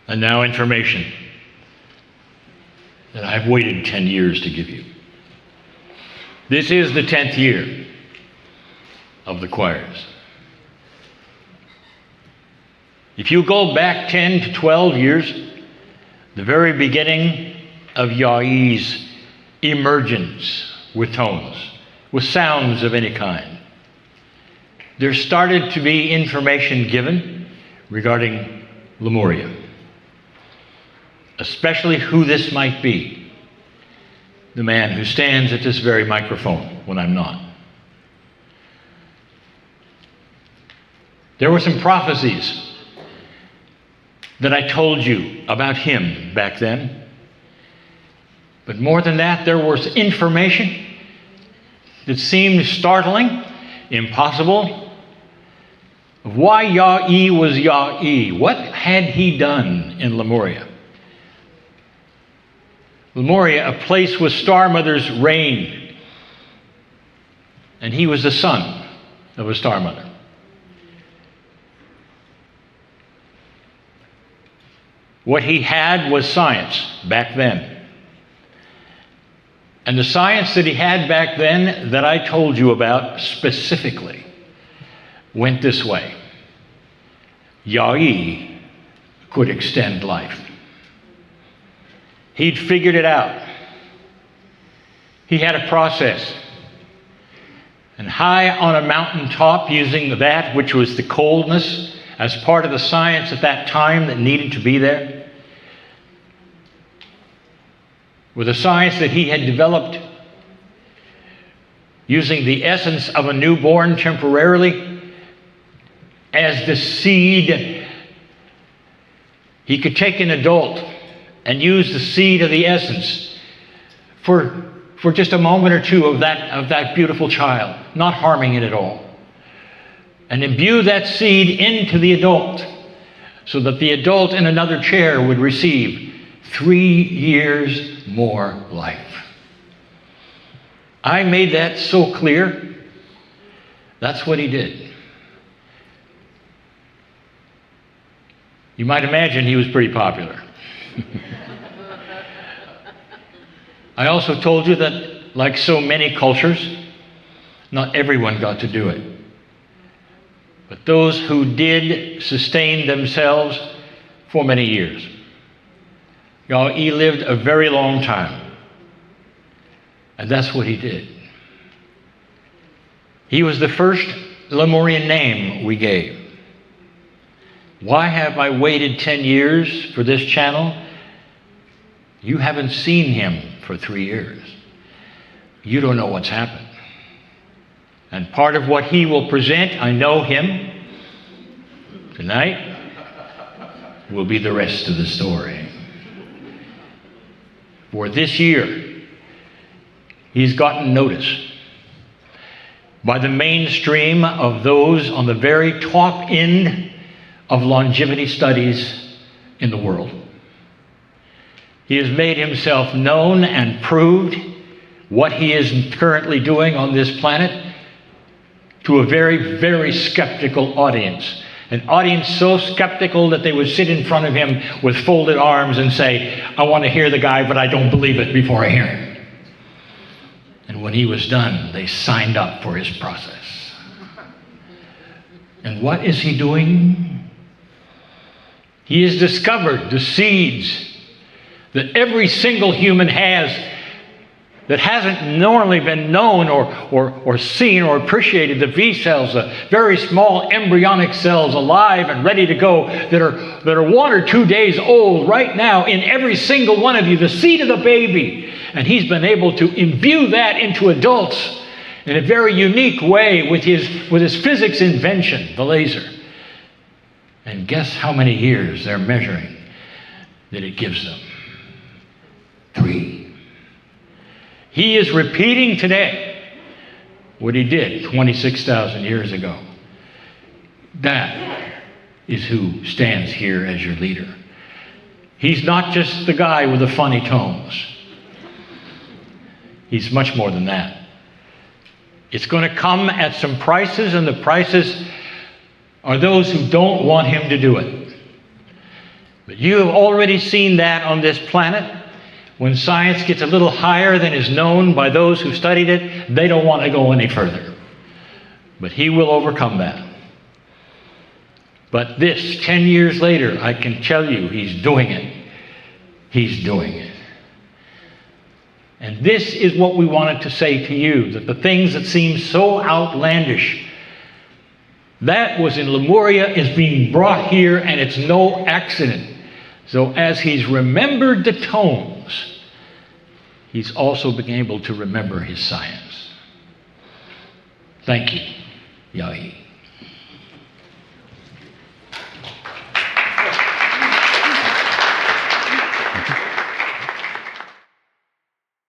And now information that I've waited 10 years to give you. This is the 10th year of the choirs. If you go back 10 to 12 years, the very beginning of Ya'i's emergence with tones, with sounds of any kind, there started to be information given regarding Lemuria, especially who this might be, the man who stands at this very microphone when I'm not. There were some prophecies that I told you about him back then. But more than that, there was information that seemed startling, impossible, of why Ya'i was Ya'i. What had he done in Lemuria? Lemuria, a place where star mothers reigned, and he was the son of a star mother. What he had was science back then. And the science that he had back then that I told you about specifically went this way. Ya'i could extend life. He'd figured it out. He had a process. And high on a mountaintop, using that which was the coldness as part of the science at that time that needed to be there, with a science that he had developed using the essence of a newborn temporarily as the seed. He could take an adult and use the seed of the essence for just a moment or two of that beautiful child, not harming it at all, and imbue that seed into the adult so that the adult in another chair would receive 3 years more life. I made that so clear. That's what he did. You might imagine he was pretty popular. I also told you that, like so many cultures, not everyone got to do it. But those who did sustained themselves for many years. Ya'i lived a very long time. And that's what he did. He was the first Lemurian name we gave. Why have I waited 10 years for this channel? You haven't seen him for 3 years. You don't know what's happened. And part of what he will present, I know him, tonight, will be the rest of the story. For this year, he's gotten notice by the mainstream of those on the very top end of longevity studies in the world. He has made himself known and proved what he is currently doing on this planet to a very, very skeptical audience. An audience so skeptical that they would sit in front of him with folded arms and say, I want to hear the guy, but I don't believe it before I hear him. And when he was done, they signed up for his process. And what is he doing? He has discovered the seeds that every single human has that hasn't normally been known or seen or appreciated. The V cells, the very small embryonic cells alive and ready to go that are 1 or 2 days old right now in every single one of you, the seed of the baby. And he's been able to imbue that into adults in a very unique way with his physics invention, the laser. And guess how many years they're measuring that it gives them? 3. He is repeating today what he did 26,000 years ago. That is who stands here as your leader. He's not just the guy with the funny tones. He's much more than that. It's going to come at some prices, and the prices are those who don't want him to do it. But you have already seen that on this planet. When science gets a little higher than is known by those who studied it, they don't want to go any further. But he will overcome that. But this, 10 years later, I can tell you, he's doing it. He's doing it. And this is what we wanted to say to you, that the things that seem so outlandish, that was in Lemuria, is being brought here, and it's no accident. So as he's remembered the tones, he's also been able to remember his science. Thank you, Yahi.